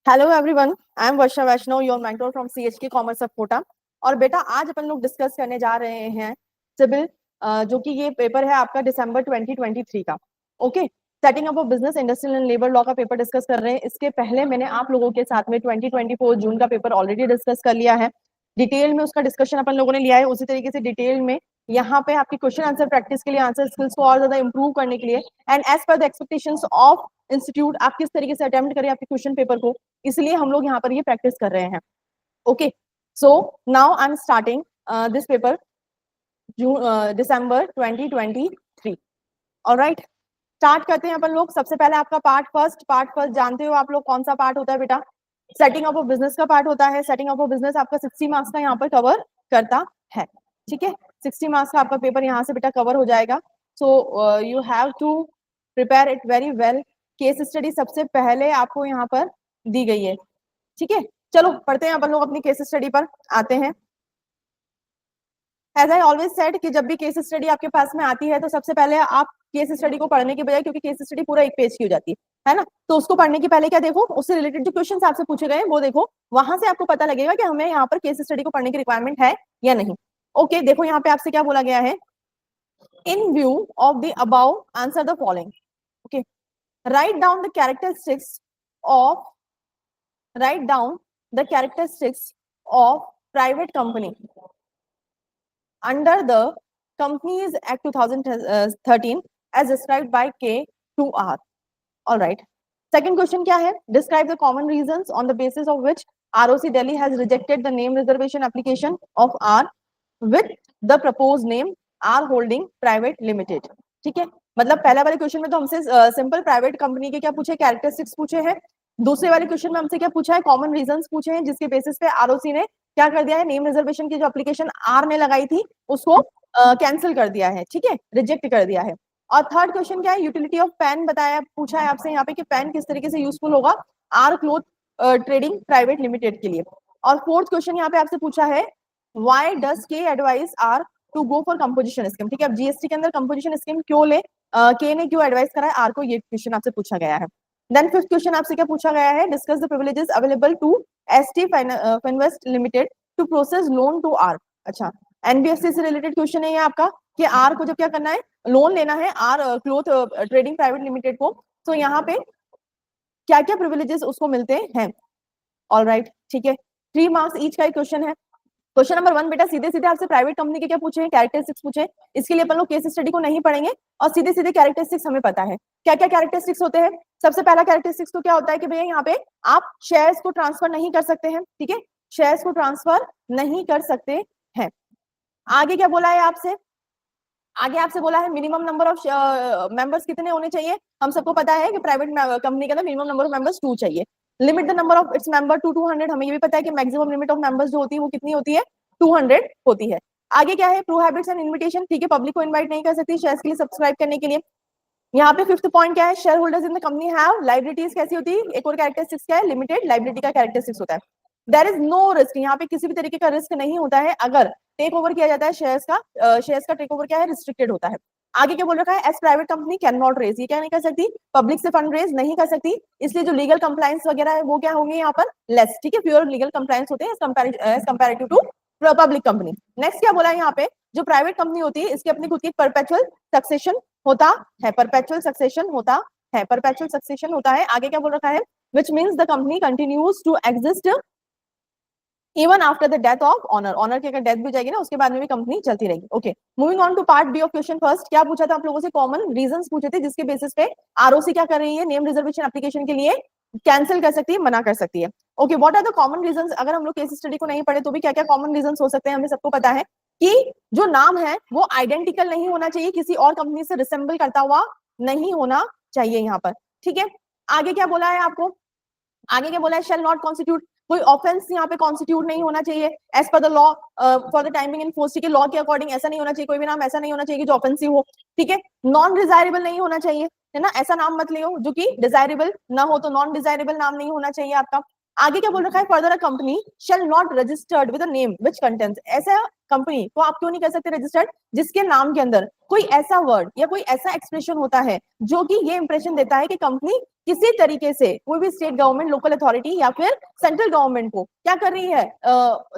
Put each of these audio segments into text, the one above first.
Hello everyone, I am Varsha Vaishnav, your mentor from CHK commerce of Kota. और बेटा आज अपन लोग डिस्कस करने जा रहे हैं सिविल, जो कि ये पेपर है आपका दिसंबर 2023 का। Okay, setting up of business, industrial and labour law का पेपर डिस्कस कर रहे हैं। इसके पहले मैंने आप लोगों के साथ में 2024 जून का पेपर ऑलरेडी डिस्कस कर लिया है। डिटेल में उसका डिस्कशन अपन लोगों ने लिया है। उसी तरीके से डिटेल में यहाँ पे आपकी क्वेश्चन आंसर प्रैक्टिस के लिए, आंसर स्किल्स को और ज्यादा इंप्रूव करने के लिए and as per the expectations of institute आप किस तरीके से अटेम्प्ट करें आपके क्वेश्चन पेपर को, इसलिए हम लोग यहाँ पर ये प्रैक्टिस कर रहे हैं। Okay, so now I am starting this paper December 2023। Alright, start करते हैं अपन लोग। सबसे पहले आपका पार्ट फर्स्ट जानते हो आप लोग कौन सा पार्ट होता है बेटा? सेटिंग अप ऑफ बिजनेस का पार्ट होता है। सेटिंग अप ऑफ बिजनेस आपका 60 मार्क्स का यहाँ पर कवर करता है। ठीक है, 60 मार्क्स का आपका पेपर यहाँ से बेटा कवर हो जाएगा। So you have to prepare it very well. Case study सबसे पहले आपको यहाँ पर दी गई है। ठीक है, चलो पढ़ते हैं अपन लोग, अपनी केस स्टडी पर आते हैं। एज आई ऑलवेज सेड कि जब भी केस स्टडी आपके पास में आती है तो सबसे पहले आप केस स्टडी को पढ़ने के बजाय, क्योंकि केस स्टडी पूरा एक पेज की हो जाती है ना, तो उसको पढ़ने के पहले क्या देखो, उससे रिलेटेड जो क्वेश्चंस आपसे पूछे गए वो देखो। वहां से आपको पता लगेगा कि हमें यहाँ पर केस स्टडी को पढ़ने की रिक्वायरमेंट है या नहीं। ओके, देखो यहाँ पे आपसे क्या बोला गया है। इन view of the above answer the following. Okay, write down the characteristics of write down the characteristics of private company under the Companies Act 2013 as described by K2R. All right. Second question क्या है? Describe the common reasons on the basis of which ROC Delhi has rejected the name reservation application of R with the proposed name R Holding Private Limited. ठीक है, मतलब पहला वाले question में तो हमसे सिंपल प्राइवेट कंपनी के क्या पूछे, कैरेक्टरिस्टिक्स पूछे हैं। दूसरे वाले क्वेश्चन में हमसे क्या पूछा है, कॉमन रीजंस पूछे हैं, जिसके बेसिस पे आरओसी ने क्या कर दिया है, नेम रिजर्वेशन की जो एप्लीकेशन आर ने लगाई थी उसको कैंसिल कर दिया है। ठीक है, रिजेक्ट कर दिया है। और थर्ड क्वेश्चन क्या है, यूटिलिटी ऑफ पेन बताया, पूछा है आपसे यहाँ पे कि पेन किस तरीके से यूजफुल होगा R cloth trading private limited के लिए। और फोर्थ क्वेश्चन यहाँ पे आपसे पूछा है, why does K advise R to go for composition scheme. ठीक है, अब जीएसटी के अंदर कंपोजिशन स्कीम क्यों ले, के ने क्यों एडवाइस करा है आर को, ये क्वेश्चन आपसे पूछा गया है। देन फिफ्थ क्वेश्चन आपसे क्या पूछा गया है, discuss the privileges available to ST Finvest limited to process loan to R. अच्छा, एनबीएफसी से रिलेटेड क्वेश्चन है ये आपका कि आर को जब क्या करना है, लोन लेना है R cloth trading private limited को, तो यहाँ पे क्या क्या प्रिविलेजेस उसको मिलते हैं। ऑलराइट, ठीक है, 3 मार्क्स ईच का ही क्वेश्चन है। क्वेश्चन नंबर 1 बेटा सीधे सीधे आपसे प्राइवेट कंपनी के क्या पूछे हैं, कैरेक्टरिस्टिक्स पूछे। इसके लिए अपन लोग केस स्टडी को नहीं पढ़ेंगे और सीधे सीधे कैरेक्टरिस्टिक्स हमें पता है। क्या क्या कैरेक्टरिस्टिक्स होते हैं। सबसे पहला कैरेक्टरिस्टिक्स तो क्या होता है कि भैया यहाँ पे आप शेयर्स को ट्रांसफर नहीं कर सकते हैं। ठीक है, शेयर्स को ट्रांसफर नहीं कर सकते हैं। आगे क्या बोला है आपसे, आगे आपसे बोला है मिनिमम नंबर ऑफ मेंबर्स कितने होने चाहिए। हम सबको पता है कि प्राइवेट कंपनी के अंदर मिनिमम नंबर ऑफ मेंबर्स 2 चाहिए। Limit the number of its member to 200। हमें ये भी पता है कि मैक्सिमम लिमिट ऑफ मेंबर्स जो होती है वो कितनी होती है, 200 होती है। आगे क्या है, प्रोहिबिट्स एंड इनविटेशन। ठीक है, पब्लिक को इनवाइट नहीं कर सकती शेयर्स के लिए सब्सक्राइब करने के लिए। यहाँ पे फिफ्थ पॉइंट क्या है, share holders in the company have liabilities कैसी होती है, एक और कैरेक्टरिस्टिक्स क्या है, लिमिटेड लाइबिलिटी का कैरेक्टरिस्टिक्स होता है। देयर इज नो रिस्क, यहाँ पे किसी भी तरीके का रिस्क नहीं होता है अगर टेक ओवर किया जाता है शेयर्स का। शेयर्स का टेक ओवर क्या है, रिस्ट्रिक्टेड होता है। आगे क्या बोल रखा है, as private company can not raise, ये क्या नहीं कर सकती, पब्लिक से फंड रेज नहीं कर सकती, इसलिए जो लीगल कंप्लायंस वगैरह है वो क्या होंगे यहाँ पर, लेस। ठीक है, प्योर लीगल कंप्लायंस होते हैं as comparative to public company. Next क्या बोला है यहाँ पे, जो प्राइवेट कंपनी होती है इसकी अपनी खुद की परपेचुअल सक्सेशन होता है, परपेचुअल सक्सेशन होता है, परपेचुअल सक्सेशन होता है। आगे क्या बोल रखा है, which means the company continues to exist even after the death of owner. Owner की अगर डेथ भी हो जाएगी ना उसके बाद में भी कंपनी चलती रहेगी। Okay, moving on to part B of question first. क्या पूछा था आप लोगों से, कॉमन रीजंस पूछे थे जिसके बेसिस पे आरओसी क्या कर रही है, नेम रिजर्वेशन एप्लीकेशन के लिए कैंसिल कर सकती है, मना कर सकती है। Okay, what are the common reasons. अगर हम लोग केस स्टडी को नहीं पढ़े तो भी क्या क्या कॉमन रीजंस हो सकते हैं, हमें सबको पता है कि जो नाम है वो आइडेंटिकल नहीं होना चाहिए, किसी और कंपनी से रिसेंबल करता हुआ नहीं होना चाहिए यहाँ पर। ठीक है, आगे क्या बोला है आपको, आगे क्या बोला है, शेल नॉट कॉन्स्टिट्यूट, कोई ऑफेंस यहाँ पे कॉन्स्टिट्यूट नहीं होना चाहिए as per the law for the timing in force. ठीक है, लॉ के अकॉर्डिंग ऐसा नहीं होना चाहिए, कोई भी नाम ऐसा नहीं होना चाहिए जो ऑफेंसिव हो। ठीक है, नॉन डिजायरेबल नहीं होना चाहिए, है ना, ऐसा नाम मत लियो जो कि डिजायरेबल ना हो, तो नॉन डिजायरेबल नाम नहीं होना चाहिए आपका। आगे क्या बोल रखा है, further a company shall not registered with a name which contains, ऐसा कंपनी को आप क्यों नहीं कर सकते रजिस्टर्ड जिसके नाम के अंदर कोई ऐसा वर्ड या कोई ऐसा एक्सप्रेशन होता है जो कि ये इंप्रेशन देता है कि कंपनी किसी तरीके से कोई भी स्टेट गवर्नमेंट, लोकल अथॉरिटी या फिर सेंट्रल गवर्नमेंट को क्या कर रही है,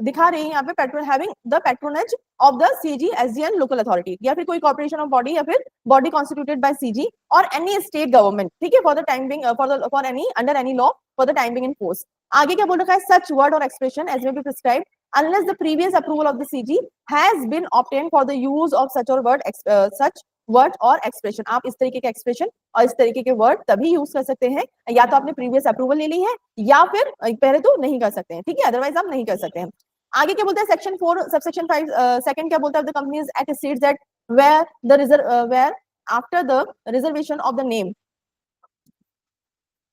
दिखा रही है यहाँ पे having the patronage of the CG SDN local authority, या फिर कोई कॉर्पोरेशन ऑफ बॉडी या फिर बॉडी कॉन्स्टिट्यूटेड बाय सीजी और एनी स्टेट गवर्नमेंट, ठीक है, for the time being for any under any law for the time being in force. आगे क्या बोल रखा है, सच वर्ड और expression as may be prescribed unless the previous approval of the CG has been obtained for the use of such such word और expression. आप इस तरीके के एक्सप्रेशन और इस तरीके के वर्ड तभी यूज कर सकते हैं या तो आपने प्रीवियस अप्रूवल ले ली है या फिर पहले तो नहीं कर सकते हैं, ठीक है, अदरवाइज आप नहीं कर सकते हैं। आगे क्या बोलते हैं, सेक्शन 4 सबसेक्शन 5 सेकंड क्या बोलता है, the companies act states that where after the reservation of the name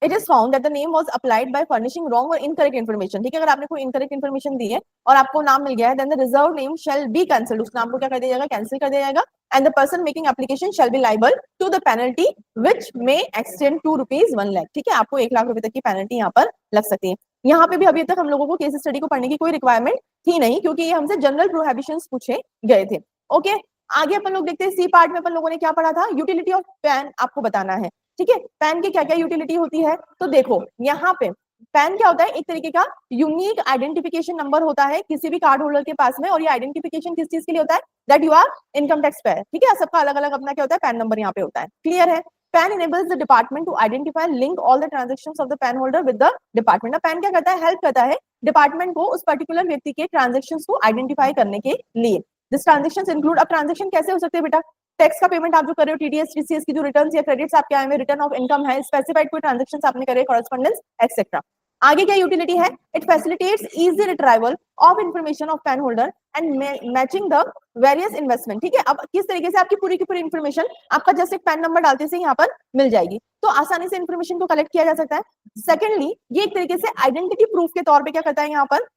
it is found that the name was applied by furnishing wrong or incorrect information, ठीक है, अगर आपने कोई incorrect information दी है और आपको नाम मिल गया है, then the reserved name shall be cancelled, उस नाम को क्या कर दिया जाएगा, कैंसिल कर दिया जाएगा, and the person making application shall be liable to the penalty which may extend to rupees 1 lakh, ठीक है, आपको 1 लाख रुपए तक की पेनल्टी यहाँ पर लग सकती है। यहाँ पे भी अभी तक हम लोगों को केस स्टडी को पढ़ने की कोई रिक्वायरमेंट थी नहीं, क्योंकि ये हमसे जनरल प्रोहिबिशंस पूछे गए थे। ओके, आगे अपन लोग देखते हैं सी पार्ट में अपन लोगों ने क्या पढ़ा था, यूटिलिटी ऑफ पैन आपको बताना है, ठीक है, पैन की क्या क्या यूटिलिटी होती है, तो देखो यहाँ पे पैन क्या होता है, एक तरीके का यूनिक आइडेंटिफिकेशन नंबर होता है किसी भी कार्ड होल्डर के पास में, और ये आइडेंटिफिकेशन किस चीज के लिए होता है, that you are income tax payer, ठीक है, सबका अलग अलग अपना क्या होता है, पैन नंबर यहाँ पे होता है, क्लियर है। Pan enables the department to identify link all the transactions of the PAN holder with the department। Pan क्या करता है, हेल्प करता है डिपार्टमेंट को उस पर्टिकुलर व्यक्ति के ट्रांजेक्शंस को आइडेंटिफाई करने के लिए। दिस ट्रांजेक्शंस इंक्लूड, अब ट्रांजेक्शन कैसे हो सकते हैं बेटा, टैक्स का पेमेंट आप जो कर रहे हो, टीडीएस टीसीएस की जो रिटर्न्स या क्रेडिट्स आपके आए हुए, रिटर्न ऑफ इनकम है, स्पेसिफाइड कोई ट्रांजैक्शंस आपने करे, कॉरेस्पॉन्डेंस एक्सेट्रा। आगे क्या यूटिलिटी है, it facilitates easy retrieval of information of pan holder and matching the various investment, ठीक है, अब किस तरीके से आपकी पूरी की पूरी इंफॉर्मेशन आपका जस्ट एक पैन नंबर डालते से यहाँ पर मिल जाएगी, तो आसानी से इंफॉर्मेशन को कलेक्ट किया जा सकता है। सेकेंडली, ये एक तरीके से आइडेंटिटी प्रूफ के तौर पर क्या करता है, यहाँ पर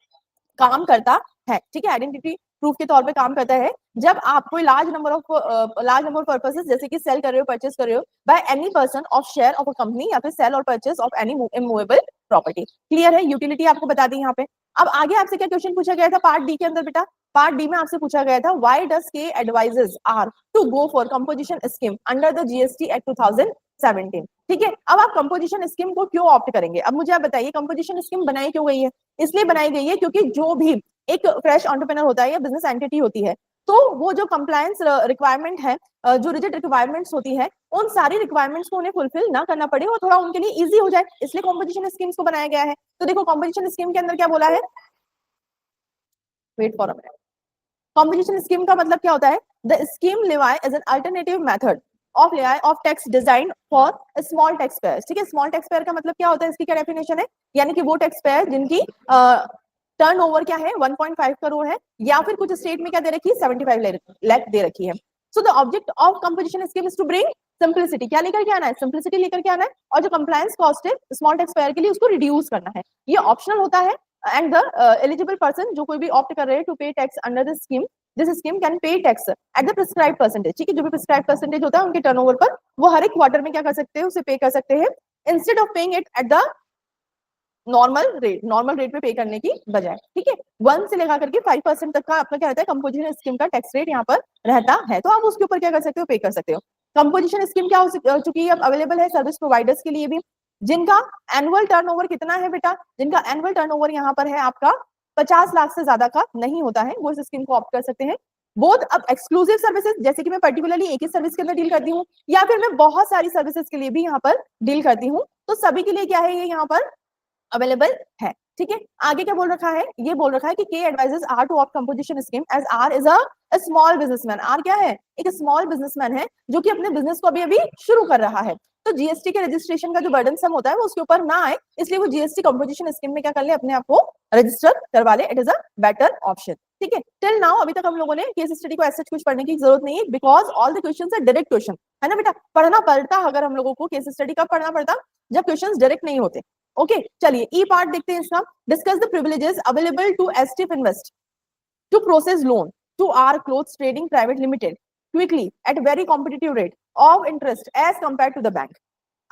काम करता है, ठीक है, आइडेंटिटी प्रूफ के तौर पे काम करता है जब आप कोई लार्ज नंबर ऑफ पर्पसेस, जैसे कि सेल कर रहे हो, परचेस कर रहे हो by any person of share of a company, या फिर सेल और purchase of any immovable property, clear है, यूटिलिटी आपको बता दी यहाँ पे। अब आगे आपसे क्या क्वेश्चन पूछा गया था पार्ट डी के अंदर बेटा, पार्ट डी में आपसे पूछा गया था, why does K advises R to go for composition scheme under the GST act 2017, ठीक है, अब आप कंपोजिशन स्कीम को क्यों ऑप्ट करेंगे, अब मुझे आप बताइए कंपोजिशन स्कीम बनाई क्यों गई है, इसलिए बनाई गई है क्योंकि जो भी एक फ्रेश एंटरप्रेन्योर होता है या बिजनेस एंटिटी होती है, तो वो जो कंप्लायंस रिक्वायरमेंट है, जो रिजिड रिक्वायरमेंट्स होती है, उन सारी रिक्वायरमेंट्स को उन्हें फुलफिल ना करना पड़े और थोड़ा उनके लिए इजी हो जाए, इसलिए कॉम्पोजिशन स्कीम्स को बनाया गया है। तो देखो कॉम्पोजिशन स्कीम के अंदर क्या बोला है, wait for a minute, composition scheme का मतलब क्या होता है, the scheme levy as an alternative method of levy of tax design for small tax payers, ठीक है, स्मॉल टैक्स पेयर का मतलब क्या होता है, इसकी क्या डेफिनेशन है, यानी कि वो टैक्स पेयर जिनकी टर्नओवर क्या है 1.5 करोड़ है, या फिर कुछ स्टेट में क्या दे रखी है 75 लाख दे रखी है। So the object of composition scheme is to bring simplicity, क्या लेकर के आना है, सिंपलिसिटी लेकर के आना है, और जो कंप्लायंस कॉस्ट है स्मॉल टैक्स पेयर के लिए उसको रिड्यूस करना है। ये ऑप्शनल होता है एंड द एलिजिबल पर्सन, जो कोई भी ऑप्ट कर रहे हैं टू पे tax under the scheme, this scheme can pay tax at the prescribed percentage, ठीक है, जो भी प्रिस्क्राइब्ड परसेंटेज होता है उनके टर्नओवर पर, वो हर एक क्वार्टर में क्या कर सकते हैं, उसे पे कर सकते हैं, instead of paying it at the normal rate पे पे करने की बजाय, ठीक है, 1 से लेकर करके 5% तक का आपका क्या रहता है, कंपोजिशन स्कीम का टैक्स रेट यहाँ पर रहता है, तो आप उसके ऊपर क्या कर सकते हो, पे कर सकते हो। कंपोजिशन स्कीम क्या हो चुकी है, अब अवेलेबल है सर्विस प्रोवाइडर्स के लिए भी, जिनका एनुअल टर्नओवर कितना है बेटा, जिनका एनुअल टर्नओवर यहाँ पर है आपका 50 लाख से ज्यादा का नहीं होता है, वो इस स्कीम को ऑप्ट कर सकते हैं। बोथ अब एक्सक्लूसिव सर्विसेज, जैसे कि मैं पर्टिकुलरली एक ही सर्विस के अंदर डील करती हूँ, या फिर मैं बहुत सारी सर्विसेज के लिए भी यहाँ पर डील करती हूँ, तो सभी के लिए क्या है, ये यहाँ पर अवेलेबल है, ठीक है। आगे क्या बोल रखा है, ये बोल रखा है कि K advisers R to opt composition scheme as R is a small businessman, R क्या है, एक स्मॉल बिजनेसमैन है जो कि अपने बिजनेस को अभी अभी शुरू कर रहा है, तो जीएसटी के रजिस्ट्रेशन का जो बर्डन सम होता है वो उसके ऊपर ना आए, इसलिए वो जीएसटी कंपोजिशन स्कीम में क्या कर ले, अपने आप को रजिस्टर करवा ले, it is a better option, ठीक है। टिल नाउ अभी तक हम लोगों ने केस स्टडी को ऐसा कुछ पढ़ने की जरूरत नहीं है, because all the questions are direct question, है ना बेटा, पढ़ना पड़ता अगर हम लोगों को केस स्टडी कब पढ़ना पड़ता, जब क्वेश्चंस डायरेक्ट नहीं होते। ओके चलिए ई पार्ट देखते हैं इसका, discuss the privileges available to STF invest to process loan to R clothes trading private limited quickly at very competitive rate of interest as compare to the bank.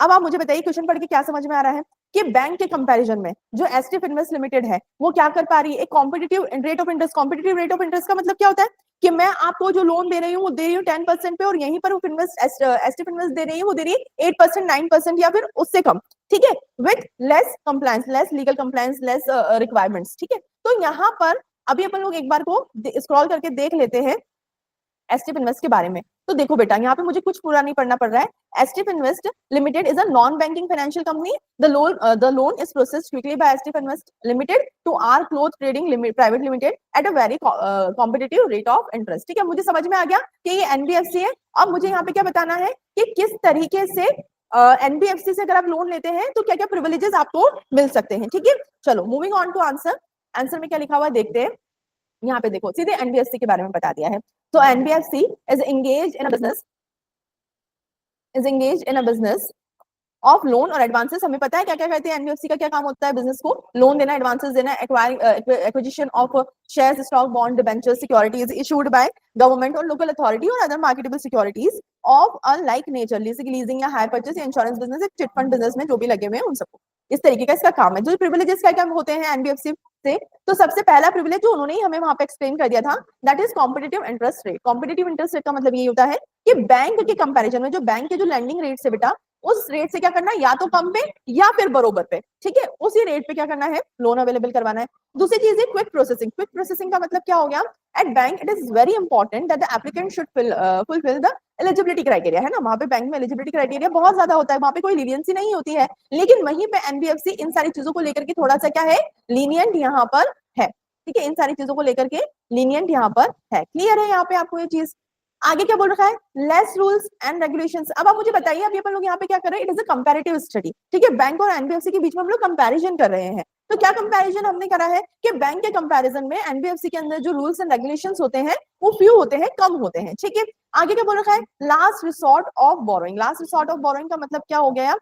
अब आप मुझे बताइए क्वेश्चन पढ़ के क्या समझ में आ रहा है कि बैंक के कंपैरिजन में जो एसटीएफ इन्वेस्ट लिमिटेड है वो क्या कर पा रही है, एक competitive rate of interest. Competitive rate of interest का मतलब क्या होता है कि मैं आपको जो लोन दे रही हूँ वो दे रही हूँ 10% पे, और यहीं पर एसटीएफ इन्वेस्ट दे रही है वो दे रही है 8%, 9% या फिर उससे कम, ठीक है, with less compliance, less legal compliance, less requirements, ठीक है। तो यहाँ पर अभी अपन लोग एक बार को स्क्रॉल करके देख लेते हैं एसटीएफ इन्वेस्ट के बारे में। तो देखो बेटा, यहाँ पे मुझे कुछ पूरा नहीं पढ़ना पड़ रहा है। STF invest limited is a non-banking financial company. The loan is processed quickly by STF Invest Limited to our cloth trading private limited at a very competitive rate of interest. ठीक है, मुझे समझ में आ गया कि ये एनबीएफसी है। अब मुझे यहाँ पे क्या बताना है कि किस तरीके से एनबीएफसी से अगर आप लोन लेते हैं तो क्या क्या प्रिविलेजेस आपको मिल सकते हैं, ठीक है। चलो moving on to answer. Answer में क्या लिखा हुआ है देखते हैं। यहाँ पे देखो सीधे एनबीएफसी के बारे में बता दिया है। तो NBFC is engaged in a business of loan और एडवांसेस। हमें पता है क्या क्या करते हैं एनबीएफसी का, क्या काम होता है बिजनेस को लोन देना, एडवांसेस देना, acquisition of shares, stock, bond, debenture, securities issued by government और लोकल अथॉरिटी और other marketable securities of a like nature, leasing या हायर परचेस या insurance business, chit fund business में जो भी लगे हुए हैं उन सबको। इस तरीके का इसका काम है। जो प्रिविलेजेस क्या क्या होते हैं एनबीएफसी से, तो सबसे पहला प्रिविलेज जो उन्होंने ही हमें वहां पे एक्सप्लेन कर दिया था, that is competitive interest rate. Competitive interest rate का मतलब ये होता है कि बैंक के कंपैरिजन में जो बैंक के जो लैंडिंग रेट से बेटा उस रेट से क्या करना है, या तो कम पे या फिर बरोबर पे, ठीक है, उसी रेट पे क्या करना है, लोन अवेलेबल करवाना है। दूसरी चीज है क्विक प्रोसेसिंग। क्विक प्रोसेसिंग का मतलब क्या हो गया, at bank it is very important that the applicant should fulfil the eligibility criteria, है ना। वहां पे बैंक में एलिजिबिलिटी क्राइटेरिया बहुत ज्यादा होता है, वहां पे कोई लीनियंसी नहीं होती है, लेकिन वहीं पे एनबीएफसी इन सारी चीजों को लेकर के थोड़ा सा क्या है, लीनियंट यहाँ पर है, ठीक है, इन सारी चीजों को लेकर के लीनियंट यहाँ पर है। क्लियर है यहाँ पे आपको ये चीज। आगे क्या बोल रखा है, लेस रूल्स एंड रेगुलेशंस। अब आप मुझे बताइए, अभी अपन लोग यहाँ पे क्या कर रहे हैं, it is a comparative study, ठीक है, बैंक और एनबीएफसी के बीच में हम लोग कंपैरिजन कर रहे हैं। तो क्या कंपैरिजन हमने करा है कि बैंक के कंपैरिजन में एनबीएफसी के अंदर जो रूल्स एंड रेगुलेशंस होते हैं वो फ्यू होते हैं, कम होते हैं, ठीक है। आगे क्या बोल रखा है, last resort of borrowing. Last resort of borrowing का मतलब क्या हो गया,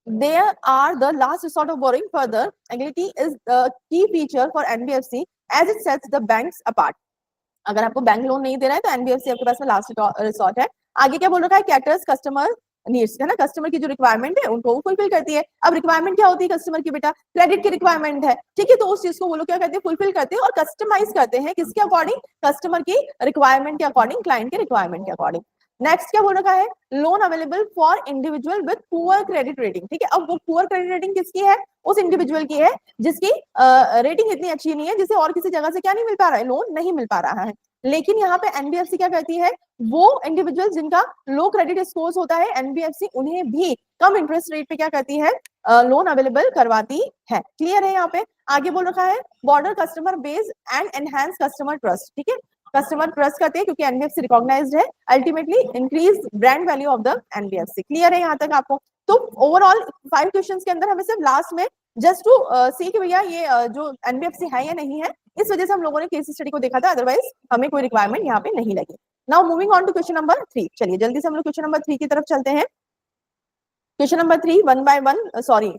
they are the last resort of borrowing. Further, agility is the key feature for NBFC as it sets the banks apart. अगर आपको बैंक लोन नहीं दे रहा है तो एनबीएफसी आपके पास में लास्ट रिसोर्ट है। आगे क्या बोल रखा है, कैटर्स कस्टमर नीड्स, है ना, कस्टमर की जो रिक्वायरमेंट है उनको वो फुलफिल करती है। अब रिक्वायरमेंट क्या होती है कस्टमर की बेटा, क्रेडिट की रिक्वायरमेंट है, ठीक है, तो उस चीज को वो लोग क्या करते हैं, फुलफिल करते हैं और कस्टमाइज करते हैं किसके अकॉर्डिंग, कस्टमर की रिक्वायरमेंट के अकॉर्डिंग, क्लाइंट के रिक्वायरमेंट के अकॉर्डिंग। नेक्स्ट क्या बोल रखा है, loan available for individual with poor credit rating, ठीक है। अब वो पुअर क्रेडिट रेटिंग किसकी है, उस इंडिविजुअल की है जिसकी रेटिंग इतनी अच्छी नहीं है, जिसे और किसी जगह से क्या नहीं मिल पा रहा है, लोन नहीं मिल पा रहा है। लेकिन यहाँ पे एनबीएफसी क्या करती है, वो इंडिविजुअल जिनका लो क्रेडिट स्कोर्स होता है एनबीएफसी उन्हें भी कम इंटरेस्ट रेट पे क्या करती है, लोन अवेलेबल करवाती है। क्लियर है यहाँ पे। आगे बोल रखा है border customer base and enhance customer trust, ठीक है, कस्टमर ट्रस्ट करते हैं क्योंकि एनबीएफसी रिकॉग्नाइज्ड है, ultimately increase brand value of the NBFC. Clear है यहाँ तक आपको। तो ओवरऑल 5 क्वेश्चंस के अंदर हमें सिर्फ लास्ट में जस्ट टू सी कि भैया ये जो एनबीएफसी है या नहीं है, इस वजह से हम लोगों ने केस स्टडी को देखा था, अदरवाइज हमें कोई रिक्वायरमेंट यहाँ पे नहीं लगी। Now moving on to question number 3। चलिए जल्दी से हम लोग क्वेश्चन नंबर 3 की तरफ चलते हैं। Question number 3 one by one, sorry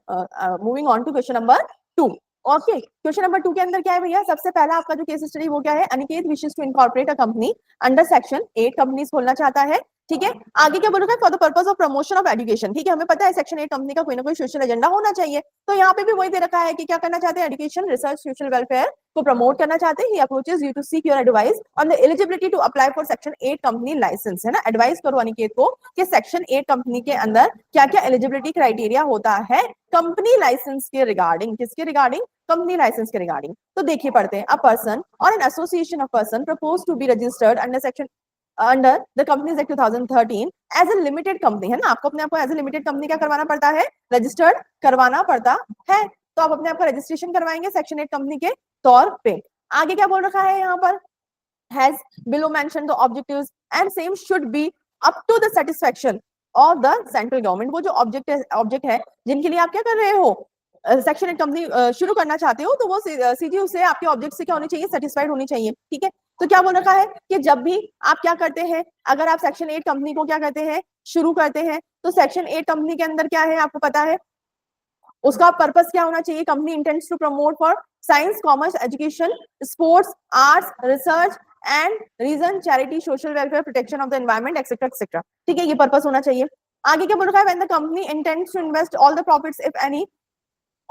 moving on to question number 2। Okay, question number 2 के अंदर क्या है भैया, सबसे पहला आपका जो केस स्टडी वो क्या है, Aniket wishes to incorporate a company under section 8 companies खोलना चाहता है, ठीक है। आगे क्या बोल रखा है, for the purpose of promotion of education, ठीक है, हमें पता है सेक्शन 8 कंपनी का कोई ना कोई सोशल एजेंडा होना चाहिए, तो यहाँ पे भी वही दे रखा है कि क्या करना चाहते हैं, एजुकेशन रिसर्च सोशल वेलफेयर को प्रमोट करना चाहते हैं। He approaches you to seek your advice on the eligibility to apply for section 8 company licence, है ना। एडवाइस करो अनिकेत को कि सेक्शन 8 कंपनी के अंदर क्या क्या एलिजिबिलिटी क्राइटेरिया होता है कंपनी लाइसेंस के रिगार्डिंग, किसके रिगार्डिंग, कंपनी लाइसेंस के रिगार्डिंग। तो देखिए पढ़ते हैं, अ पर्सन और an association of person propose to be registered under section under the companies act 2013 as a limited company, है ना, आपको अपने आप को एज ए लिमिटेड कंपनी क्या करवाना पड़ता है, रजिस्टर्ड करवाना पड़ता है। तो आप अपने आप का रजिस्ट्रेशन करवाएंगे सेक्शन 8 कंपनी के तौर पे। आगे क्या बोल रखा है यहाँ पर, has below mentioned the objectives and same should be up to the satisfaction of the central government। वो जो ऑब्जेक्ट है जिनके लिए आप क्या कर रहे हो, सेक्शन 8 कंपनी शुरू करना चाहते हो, तो वो सीधी उससे आपके ऑब्जेक्ट से क्या होनी चाहिए, सेटिस्फाइड होनी चाहिए, ठीक है। तो क्या बोल रखा है कि जब भी आप क्या करते हैं, अगर आप सेक्शन 8 कंपनी को क्या करते हैं, शुरू करते हैं, तो सेक्शन 8 कंपनी के अंदर क्या है आपको पता है, उसका पर्पस क्या होना चाहिए, company intends to promote for science, commerce, education, sports, arts, research and reason, charity, social welfare, protection of the environment, etcetera etcetera, ठीक है, ये पर्पस होना चाहिए। आगे क्या बोल रखा है, when the company intends to invest all the profits if any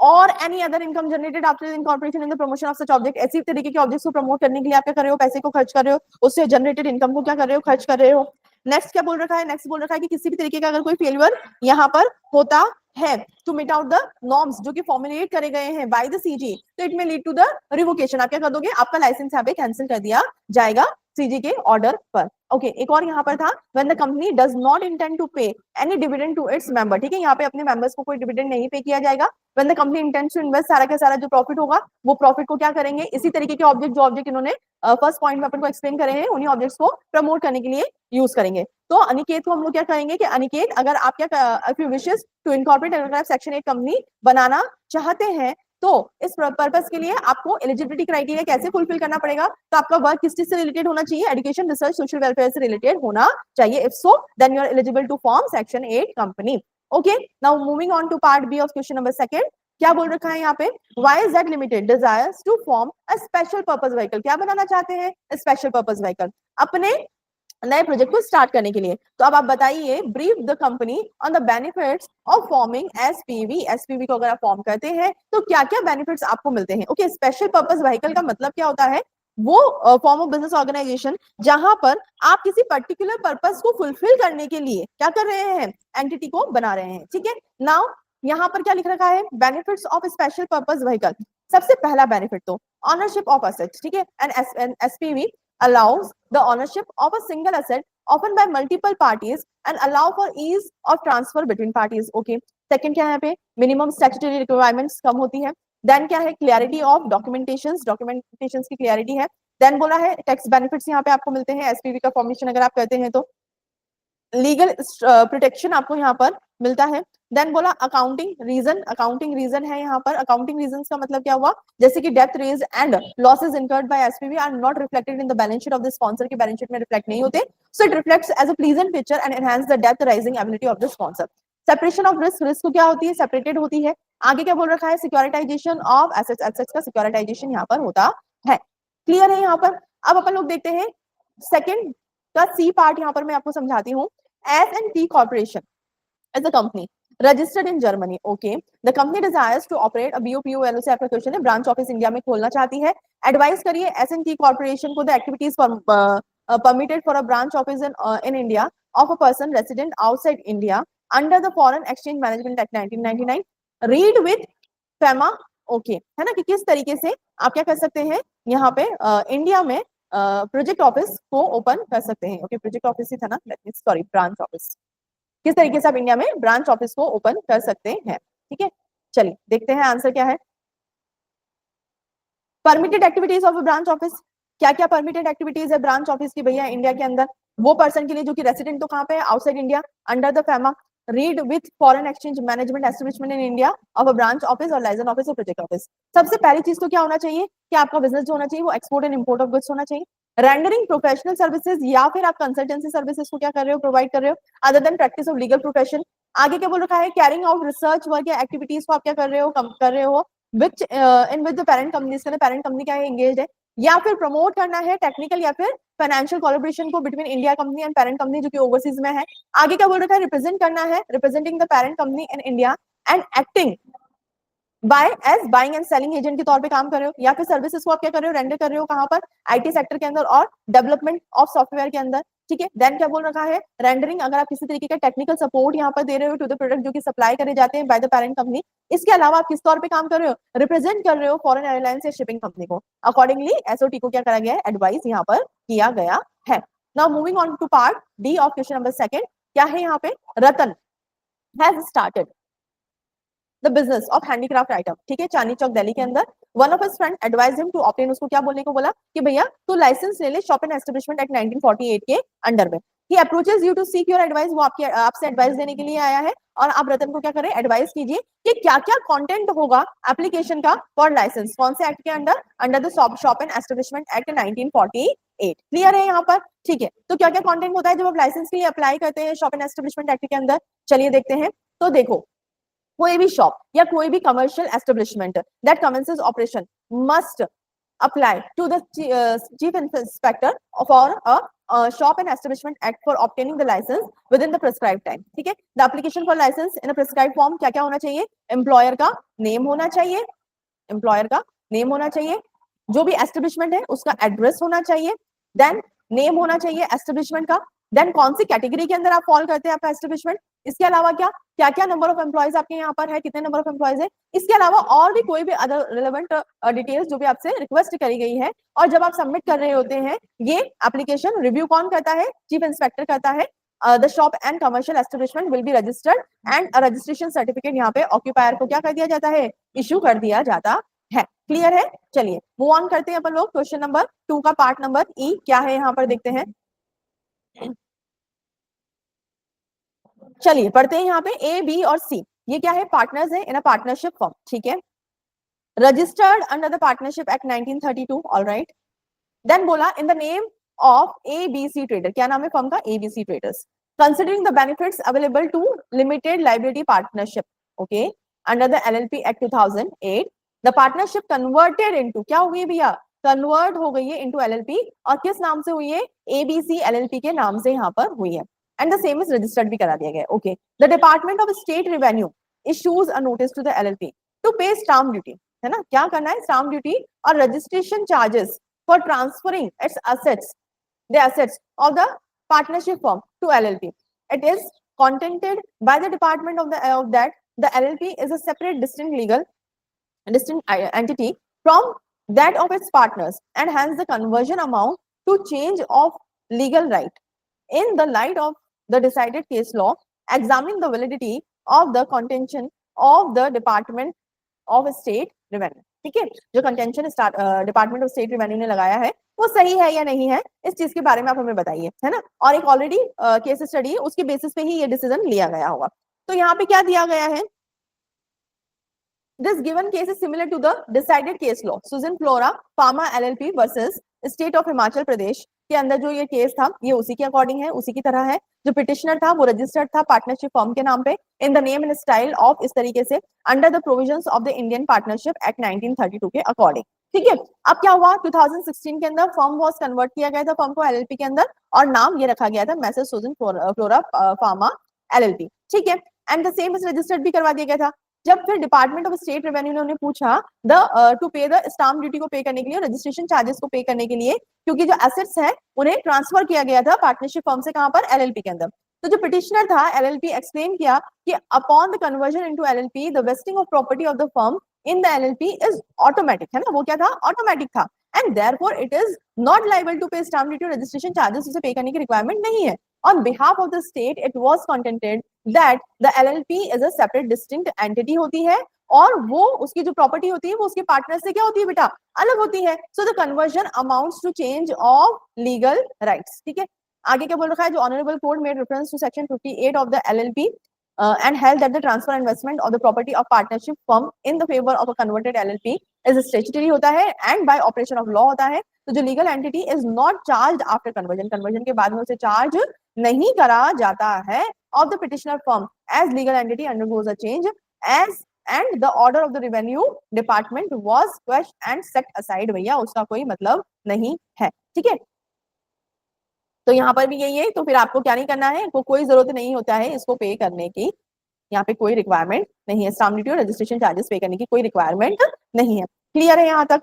और any other income generated after the incorporation in the promotion of such object, ऐसी तरीके के ऑब्जेक्ट्स को प्रमोट करने के लिए आप क्या कर रहे हो, पैसे को खर्च कर रहे हो, उससे जनरेटेड इनकम को क्या कर रहे हो, खर्च कर रहे हो। नेक्स्ट क्या बोल रखा है, नेक्स्ट बोल रखा है कि किसी भी तरीके का अगर कोई फेलियर यहाँ पर होता है to meet out the norms जो कि फॉर्मुलेट करे गए हैं बाय द सीजी, तो इट में लीड टू द रिवोकेशन, आप क्या कर दोगे, आपका लाइसेंस यहाँ पे कैंसिल कर दिया जाएगा सीजी के ऑर्डर पर। ओके, एक और यहाँ पर था when the company does not intend to pay any dividend to its member, ठीक है, यहाँ पे अपने मेंबर्स को कोई डिविडेंड नहीं पे किया जाएगा। When the company intends to invest, सारा का सारा जो प्रॉफिट होगा वो प्रॉफिट को क्या करेंगे, इसी तरीके के ऑब्जेक्ट, जो ऑब्जेक्ट इन्होंने फर्स्ट पॉइंट में अपन को एक्सप्लेन करे हैं, उन्हीं ऑब्जेक्ट्स को प्रमोट करने के लिए यूज करेंगे। तो अनिकेत को हम लोग क्या कहेंगे कि अनिकेत, अगर आप क्या if you wishes to incorporate, अगर आप सेक्शन 8 कंपनी बनाना चाहते हैं तो इस पर्पस के लिए आपको एलिजिबिलिटी क्राइटेरिया कैसे फुलफिल करना पड़ेगा, तो आपका वर्क किस चीज से रिलेटेड होना चाहिए, एजुकेशन, रिसर्च, सोशल वेलफेयर से रिलेटेड होना चाहिए। If so then you are eligible to form section 8 company. Okay, now moving on to part B of question number second, क्या बोल रखा है यहाँ पे, Y Z limited desires to form a special purpose vehicle, क्या बनाना चाहते हैं, स्पेशल पर्पस व्हीकल अपने नए प्रोजेक्ट को स्टार्ट करने के लिए। तो अब आप बताइए, brief the company on the benefits of forming SPV, SPV को अगर आप फॉर्म करते हैं तो क्या क्या बेनिफिट्स आपको मिलते हैं। ओके, स्पेशल पर्पस व्हीकल का मतलब क्या होता है, वो फॉर्म ऑफ बिजनेस ऑर्गेनाइजेशन जहां पर आप किसी पर्टिकुलर पर्पस को फुलफिल करने के लिए क्या कर रहे हैं, एंटिटी को बना रहे हैं। ठीक है, नाउ यहाँ पर क्या लिख रखा है, benefits of special purpose vehicle. सबसे पहला बेनिफिट तो ऑनरशिप ऑफ असेट्स, ठीक है, and SPV allows the ownership of a single asset often by multiple parties and allow for ease of transfer between parties. Okay, second क्या है यहाँ पे, minimum statutory requirements कम होती है। then क्या है, clarity of documentations की clarity है। then बोला है tax benefits यहाँ पे आपको मिलते हैं एसपीवी का फॉर्मेशन अगर आप करते हैं तो, लीगल प्रोटेक्शन आपको यहाँ पर मिलता है। देन बोला अकाउंटिंग रीजन है यहाँ पर। अकाउंटिंग रीजन का मतलब क्या हुआ, जैसे कि डेप्थ raise and losses incurred by SPV are not reflected in the balance sheet of the sponsor, की बैलेंस शीट में रिफ्लेक्ट नहीं होते, so it reflects as a pleasant picture and enhance the डेप्थ raising ability of the sponsor. Separation of risk क्या होती है, separated होती है। आगे क्या बोल रखा है, सिक्योरिटाइजेशन ऑफ एसेट्स, एसेट्स का सिक्योरिटाइजेशन यहाँ पर होता है। क्लियर है यहाँ पर। अब अपन लोग देखते हैं सेकेंड का सी पार्ट, यहाँ पर मैं आपको समझाती हूँ। S&T Corporation is a company registered in Germany. Okay, the company desires to operate a BOPO LLC, आपका क्वेश्चन है, ब्रांच ऑफिस इंडिया में खोलना चाहती है। एडवाइस करिए S&T Corporation को the activities permitted for a branch office in India of a person resident outside India under the Foreign Exchange Management Act 1999. Read with FEMA. Okay, है ना, कि किस तरीके से आप क्या कर सकते हैं यहाँ पे इंडिया में प्रोजेक्ट ऑफिस को ओपन कर सकते हैं। ओके, प्रोजेक्ट ऑफिस ही था ना, सॉरी, ब्रांच ऑफिस, किस तरीके से आप इंडिया में ब्रांच ऑफिस को ओपन कर सकते हैं। ठीक है, चलिए देखते हैं आंसर क्या है। Permitted activities of branch office, क्या क्या परमिटेड एक्टिविटीज है ब्रांच ऑफिस की भैया इंडिया के अंदर, वो पर्सन के लिए जो कि रेसिडेंट तो कहाँ पे है, outside India, under the FEMA. Read with foreign exchange management establishment in India of a branch office और लाइसेंस ऑफिस और प्रोजेक्ट ऑफिस। सबसे पहली चीज तो क्या होना चाहिए कि आपका बिजनेस जो होना चाहिए वो export and import of goods होना चाहिए। रेंडरिंग प्रोफेशनल सर्विसेज, या फिर आप कंसल्टेंसी सर्विसेज को क्या कर रहे हो, प्रोवाइड कर रहे हो, other than practice of legal profession. आगे क्या बोल रखा है, कैरिंग आउट रिसर्च वर्क या एक्टिविटीज को आप क्या कर रहे हो, कम कर रहे हो which in with the parent company, parent company क्या है, एंगेज है, या फिर प्रमोट करना है टेक्निकल या फिर फाइनेंशियल कोलैबोरेशन को between India company and parent company जो कि ओवरसीज में है। आगे क्या बोल रखा है, रिप्रेजेंट करना है, representing the parent company in India and acting by as buying and selling agent के तौर पे काम कर रहे हो, या फिर सर्विसेज को आप क्या कर रहे हो, रेंडर कर रहे हो, कहां पर, आईटी सेक्टर के अंदर और डेवलपमेंट ऑफ सॉफ्टवेयर के अंदर। ठीक है, देन क्या बोल रखा है, रेंडरिंग, अगर आप किसी तरीके का टेक्निकल सपोर्ट यहाँ पर दे रहे हो टू द प्रोडक्ट जो कि सप्लाई करे जाते हैं बाय द पेरेंट कंपनी। इसके अलावा आप किस तौर पे काम कर रहे हो, रिप्रेजेंट कर रहे हो फॉरेन एयरलाइंस या शिपिंग कंपनी को। अकॉर्डिंगली एसओटी को क्या करा गया है, एडवाइस यहाँ पर किया गया है। Now moving on to part D of question number second, क्या है यहाँ पे, Ratan has started the business of handicraft item. ठीक है, चांदनी चौक दिल्ली के अंदर। One of his friend advise him to obtain, उसको क्या बोलने को बोला कि भैया तू लाइसेंस ले ले शॉप एंड एस्टेब्लिशमेंट एक्ट 1948 के अंडर में। He approaches you to seek your advice, वो आपसे एडवाइस देने के लिए आया है और आप रतन को क्या करें, एडवाइस कीजिए कि क्या क्या कंटेंट होगा एप्लीकेशन का फॉर लाइसेंस, कौन से एक्ट के under, under the shop and establishment act 1948। Clear है यहाँ पर। ठीक है, तो क्या क्या कंटेंट होता है जब आप लाइसेंस के लिए अप्लाई करते हैं शॉप एंड एस्टेब्लिशमेंट एक्ट के अंदर, चलिए देखते हैं। तो देखो, कोई भी शॉप या कोई भी commercial establishment that commences operation must apply to the chief inspector for a Shop and Establishment Act for obtaining the license within the prescribed time. ठीक है, the application for license in a prescribed form क्या क्या होना चाहिए? Employer का name होना चाहिए, employer का नेम होना चाहिए, जो भी एस्टेब्लिशमेंट है उसका एड्रेस होना चाहिए, देन नेम होना चाहिए एस्टेब्लिशमेंट का, देन कौन सी कैटेगरी के अंदर आप फॉल करते हैं आपका एस्टेब्लिशमेंट, इसके अलावा क्या क्या क्या नंबर ऑफ एम्प्लॉयज आपके यहाँ पर है, कितने नंबर ऑफ एम्प्लॉयज है, इसके अलावा और भी कोई भी अदर रिलेवेंट डिटेल्स जो भी आपसे रिक्वेस्ट करी गई है। और जब आप सबमिट कर रहे होते हैं ये एप्लीकेशन, रिव्यू कौन करता है? चीफ इंस्पेक्टर करता है। The shop and commercial establishment will be registered and a registration certificate यहाँ पे ऑक्यूपायर को क्या कर दिया जाता है? इशू कर दिया जाता है। क्लियर है? चलिए मूव ऑन करते हैं अपन लोग क्वेश्चन नंबर 2 का पार्ट नंबर ई क्या है यहाँ पर देखते हैं। चलिए पढ़ते हैं यहाँ पे ए बी और सी, ये क्या है? पार्टनर्स है इन अ पार्टनरशिप फॉर्म, ठीक है, registered under the partnership act 1932, alright. Then बोला in the name of ABC trader, क्या नाम है फर्म का? ABC traders, considering the benefits available to limited liability partnership, okay, under the LLP act 2008, the partnership converted into, क्या हुई है भैया? Convert हो गई है इनटू एलएलपी, और किस नाम से हुई है? एबीसी एलएलपी के नाम से यहाँ पर हुई है, and the same is registered भी करा दिया गया, okay. The department of state revenue issues a notice to the LLP to pay stamp duty, है ना, क्या करना है? स्टाम्प ड्यूटी और registration charges for transferring its assets, the assets of the partnership firm to LLP. It is contented by the department of that the LLP is a separate, distinct entity from that of its partners, and hence the conversion amount to change of legal right. In the light of the decided case law, examining the validity of the contention of the Department of State Revenue. ठीक है, जो contention department of state revenue ने लगाया है वो सही है या नहीं है, इस चीज के बारे में आप हमें बताइए, है ना। और एक ऑलरेडी केस स्टडी है, उसके बेसिस पे ही ये डिसीजन लिया गया होगा। तो यहाँ पे क्या दिया गया है? This given case is similar to the decided case law, Susan Flora Pharma LLP versus State of Himachal Pradesh के अंदर जो ये केस था ये उसी के अकॉर्डिंग है, उसी की तरह है। जो पिटिशनर था वो रजिस्टर्ड था पार्टनरशिप फर्म के नाम पे, इन the name and style of, इस तरीके से, under the provisions of the Indian partnership act 1932 के अकॉर्डिंग, ठीक है। अब क्या हुआ? 2016 के अंदर फर्म वाज कन्वर्ट किया गया था फर्म को एलएलपी के अंदर, और नाम ये रखा गया था मैसेज सुजन फ्लोरा फार्मा एलएलपी, ठीक है, and the same is registered भी करवा दिया गया था। जब फिर डिपार्टमेंट ऑफ स्टेट रेवेन्यू ने उन्हें पूछा टू पे द स्टाम्प ड्यूटी को पे करने के लिए, रजिस्ट्रेशन चार्जेस को पे करने के लिए, क्योंकि जो एसेट्स है उन्हें ट्रांसफर किया गया था पार्टनरशिप फर्म से, कहां पर? एलएलपी के अंदर। तो जो पिटिशनर था एलएलपी एक्सप्लेन किया कि upon the conversion into LLP the vesting of property of the firm in the LLP is automatic, है ना, वो क्या था? ऑटोमेटिक था, and therefore it is not liable to pay stamp duty, registration charges उसे pay करने की requirement नहीं है। On behalf of the state, it was contended that the LLP is a separate, distinct entity होती है, और वो उसकी जो प्रॉपर्टी होती है वो उसके पार्टनर से क्या होती है बेटा? अलग होती है। So the conversion amounts to change of legal rights, ठीक है। आगे क्या बोल रखा है? जो honourable court made reference to section 58 of the LLP and held that the transfer and investment of the property of partnership firm in the favor of a converted LLP is statutory होता है and by operation of law होता है। तो जो legal entity is not charged after conversion, conversion के बाद में उसे चार्ज नहीं करा जाता है of the petitioner firm as legal entity undergoes a change as and the order of the revenue department was quashed and set aside। भैया उसका कोई मतलब नहीं है, ठीक है। तो यहाँ पर भी यही है, तो फिर आपको क्या नहीं करना है, कोई जरूरत नहीं होता है इसको पे करने की, यहाँ पे कोई रिक्वायरमेंट नहीं है, स्टाम्प ड्यूटी और रजिस्ट्रेशन चार्जेस पे करने की कोई रिक्वायरमेंट नहीं है। क्लियर है यहाँ तक?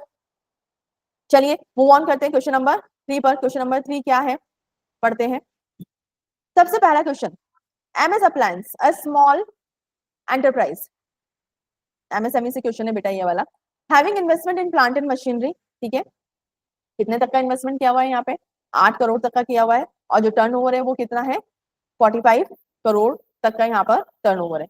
चलिए मूव ऑन करते हैं क्वेश्चन नंबर 3 पर। क्वेश्चन नंबर 3 क्या है पढ़ते हैं। सबसे पहला question, MS appliance a small enterprise, MSME से क्वेश्चन है बेटा ये वाला, having investment in plant and machinery, ठीक है, कितने तक का इन्वेस्टमेंट किया हुआ है यहाँ पे? 8 करोड़ तक का किया हुआ है, और जो टर्नओवर है वो कितना है? 45 करोड़ तक का यहाँ पर टर्नओवर है।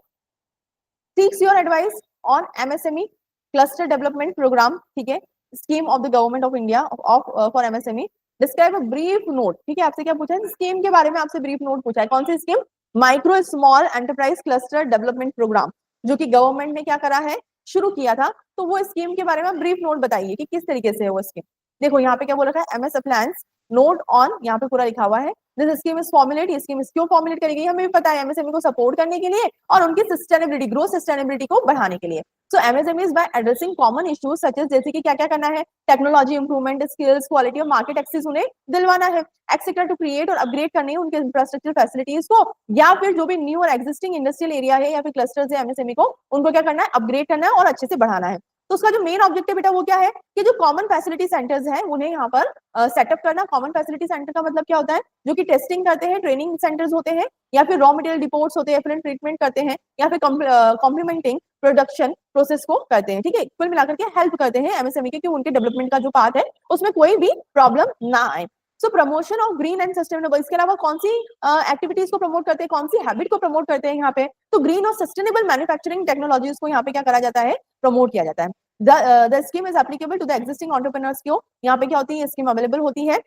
Seeks your advice on MSME cluster development programme, ठीक है, scheme of the government of India of for MSME, describe a brief note, ठीक है, आपसे क्या पूछा है? स्कीम के बारे में आपसे ब्रीफ नोट पूछा है। कौन सी scheme? Micro small enterprise cluster development programme, जो कि गवर्नमेंट ने क्या करा है? शुरू किया था। तो वो स्कीम के बारे में ब्रीफ नोट बताइए कि किस तरीके से है वो स्कीम। देखो यहाँ पे क्या बोल रखा है, एमएस अप्लायंस नोट ऑन, यहाँ पे पूरा लिखा हुआ है, दिस स्कीम इज फॉर्मुलेट, ये स्कीम क्यों फॉर्मुलेट करी गई हमें भी पता है, एमएसएमई को सपोर्ट करने के लिए और उनकी सस्टेनेबिलिटी, ग्रोथ सस्टेनेबिलिटी को बढ़ाने के लिए। So MSME is by addressing common issues such as, जैसे कि क्या क्या करना है, टेक्नोलॉजी इंप्रूवमेंट, स्किल्स, क्वालिटी और मार्केट एक्सेस उन्हें दिलवाना है, एक्सेट्रा, टू क्रिएट और अपग्रेड करने उनके इंफ्रास्ट्रक्चर फैसिलिटीज को, या फिर जो भी न्यू और एक्जिस्टिंग इंडस्ट्रियल एरिया है या फिर क्लस्टर्स है एमएसएमई को, उनको क्या करना है, अपग्रेड करना है और अच्छे से बढ़ाना है। तो उसका जो मेन ऑब्जेक्टिव बेटा वो क्या है कि जो कॉमन फैसिलिटी सेंटर्स हैं उन्हें यहाँ पर सेटअप करना। कॉमन फैसिलिटी सेंटर का मतलब क्या होता है, जो कि टेस्टिंग करते हैं, ट्रेनिंग सेंटर्स होते हैं, या फिर रॉ मटेरियल डिपोर्ट्स होते हैं, एफिलिएंट ट्रीटमेंट करते हैं, या फिर कॉम्प्लीमेंटिंग प्रोडक्शन प्रोसेस को करते हैं। ठीक है, कुल मिलाकर के हेल्प करते हैं एमएसएमई के कि उनके डेवलपमेंट का जो पाथ है उसमें कोई भी प्रॉब्लम ना आए। So promotion of green and sustainable, इसके अलावा कौन सी एक्टिविटीज को प्रमोट करते हैं, कौन सी हैबिट को प्रमोट करते हैं यहाँ पे, तो ग्रीन और सस्टेनेबल मैन्युफैक्चरिंग टेक्नोलॉजीज को यहाँ पे क्या करा जाता है, प्रमोट किया जाता है। The scheme is applicable to the existing entrepreneurs को, यहाँ पे क्या होती है, स्कीम अवेलेबल होती है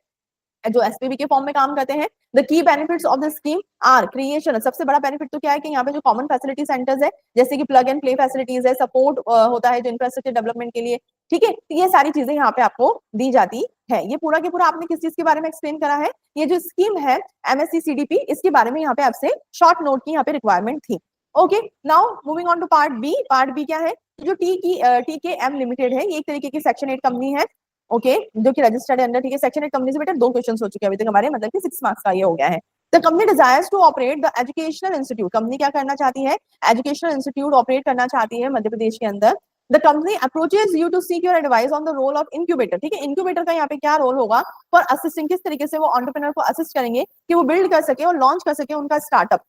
जो एसपीवी के फॉर्म में काम करते हैं। The key benefits of the scheme are creation, सबसे बड़ा बेनिफिट तो क्या है कि यहाँ पे जो कॉमन फैसिलिटी सेंटर्स है, जैसे कि प्लग एंड प्ले फैसिलिटीज है, सपोर्ट होता है जो इंफ्रास्ट्रक्चर डेवलपमेंट के लिए, ठीक है, तो ये सारी चीजें यहाँ पे आपको दी जाती है। ये पूरा के पूरा आपने किस चीज के बारे में एक्सप्लेन करा है, ये जो स्कीम है एमएससी सीडीपी, इसके बारे में यहाँ पे आपसे शॉर्ट नोट की यहाँ पे रिक्वायरमेंट थी। Okay, now moving on to part B. Part B क्या है, जो टीकेएम लिमिटेड है, ये एक तरीके की सेक्शन 8 कंपनी है, ओके, जो कि रजिस्टर्ड अंडर, ठीक है, सेक्शन 8 कंपनी से बेटा 2 क्वेश्चंस हो चुके हैं अभी तक हमारे, मतलब कि 6 मार्क्स का ये हो गया है। The company desires to operate the educational institute, company क्या करना चाहती है, एजुकेशनल इंस्टीट्यूट ऑपरेट करना चाहती है मध्य प्रदेश के अंदर। The company approaches you to seek your advice on the role of incubator, ठीक है, इंक्यूबेटर का यहाँ पे क्या रोल होगा फॉर असिस्टिंग, किस तरीके से वो एंटरप्रेन्योर को असिस्ट करेंगे कि वो बिल्ड कर सके और लॉन्च कर सके उनका स्टार्टअप।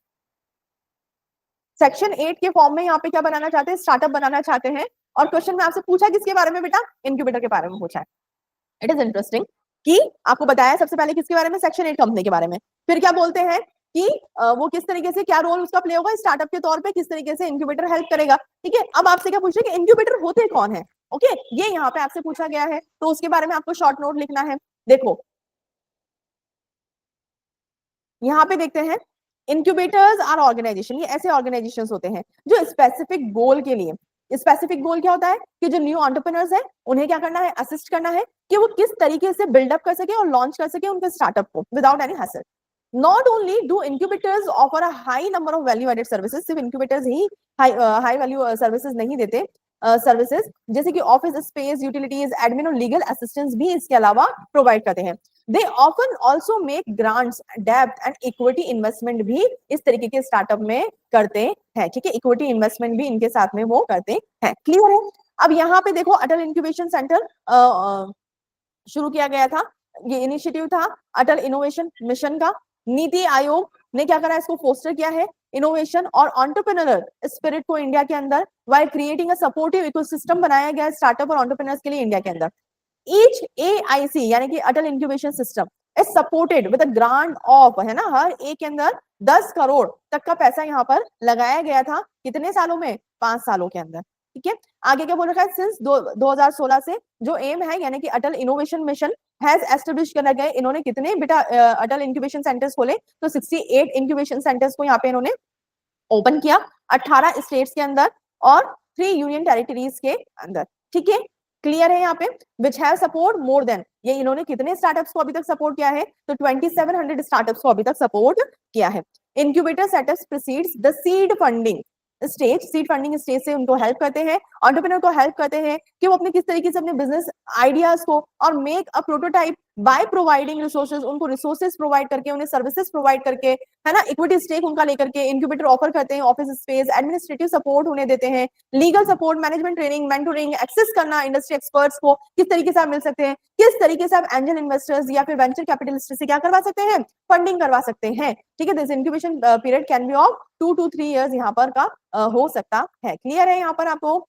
सेक्शन 8 के फॉर्म में यहाँ पे क्या बनाना चाहते हैं, स्टार्टअप बनाना चाहते हैं। और क्वेश्चन में आपसे पूछा किसके बारे में बेटा, इंक्यूबेटर के बारे में पूछा है। इट इज इंटरेस्टिंग कि आपको बताया सबसे पहले किसके बारे में, सेक्शन 8 कंपनी के बारे में, फिर क्या बोलते हैं कि वो किस तरीके से, क्या रोल उसका प्ले होगा स्टार्टअप के तौर पे, किस तरीके से इंक्यूबेटर हेल्प करेगा। ठीक है, अब आपसे क्या पूछ रहे हैं कि इंक्यूबेटर होते कौन है, ओके, ये यहाँ पे आपसे पूछा गया है, तो उसके बारे में आपको शॉर्ट नोट लिखना है। देखो यहाँ पे देखते हैं, इंक्यूबेटर्स आर ऑर्गेनाइजेशन, ये ऐसे ऑर्गेनाइजेशंस होते हैं जो स्पेसिफिक गोल के लिए, स्पेसिफिक गोल क्या होता है कि जो न्यू एंटरप्रेन्योर्स है उन्हें क्या करना है, असिस्ट करना है कि वो किस तरीके से बिल्डअप कर सके और लॉन्च कर सके उनके स्टार्टअप को without any hassle. Not only do incubators offer a high number of value added services, सिर्फ इंक्यूबेटर्स ही हाई वैल्यू सर्विसेज नहीं देते, सर्विसेज जैसे कि ऑफिस स्पेस, यूटिलिटीज, एडमिन और लीगल असिस्टेंस भी इसके अलावा प्रोवाइड करते हैं। They often also make grants, डेब्ट एंड इक्विटी इन्वेस्टमेंट भी इस तरीके के स्टार्टअप में करते हैं। ठीक है, इक्विटी इन्वेस्टमेंट भी इनके साथ में वो करते हैं। क्लियर है। अब यहाँ पे देखो अटल इंक्यूबेशन सेंटर शुरू किया गया था, ये इनिशिएटिव था अटल इनोवेशन मिशन का। नीति आयोग ने क्या करा, इसको फोस्टर किया है, इनोवेशन और एंटरप्रेन्योर स्पिरिट को इंडिया के अंदर, while creating a supportive ecosystem बनाया गया स्टार्टअप और एंटरप्रेन्योर्स के लिए इंडिया के अंदर। ईच AIC यानी कि Atal incubation system is supported with a grant of, है ना, हर एक के अंदर 10 करोड़ तक का पैसा यहाँ पर लगाया गया था, कितने सालों में, 5 सालों के अंदर। ठीक है, आगे क्या बोल रखा है, सिंस 2016 से जो एम है यानी कि अटल इनोवेशन मिशन हैज एस्टेब्लिश करा गया, इन्होंने कितने बेटा अटल इंक्यूबेशन सेंटर्स खोले, तो 68 इंक्यूबेशन सेंटर्स को यहाँ पे इन्होंने ओपन किया, 18 स्टेट्स के अंदर और 3 यूनियन टेरिटरीज के अंदर। ठीक है, क्लियर है यहाँ पे, which have support more than, ये इन्होंने कितने स्टार्टअप्स को अभी तक सपोर्ट किया है, तो 2700 स्टार्टअप्स को अभी तक सपोर्ट किया है। Incubator setups precedes the seed funding stage, seed funding stage से उनको हेल्प करते हैं, एंटरप्रेन्योर को हेल्प करते हैं कि वो अपने किस तरीके से अपने बिजनेस आइडियाज को और make a prototype by providing resources, उनको रिसोर्सेज प्रोवाइड करके, उन्हें सर्विसेज प्रोवाइड करके, है ना, इक्विटी स्टेक उनका लेकर के इंक्यूबेटर ऑफर करते हैं, ऑफिस स्पेस, एडमिनिस्ट्रेटिव सपोर्ट उन्हें देते हैं, legal support, management training, mentoring, access करना इंडस्ट्री एक्सपर्ट्स को, किस तरीके से आप मिल सकते हैं, किस तरीके से आप एंजल इन्वेस्टर्स या फिर वेंचर कैपिटलिस्ट से क्या करवा सकते हैं, फंडिंग करवा सकते हैं। ठीक है, this incubation period can be of 2 to 3 years यहाँ पर का हो सकता है। क्लियर है यहाँ पर आपको।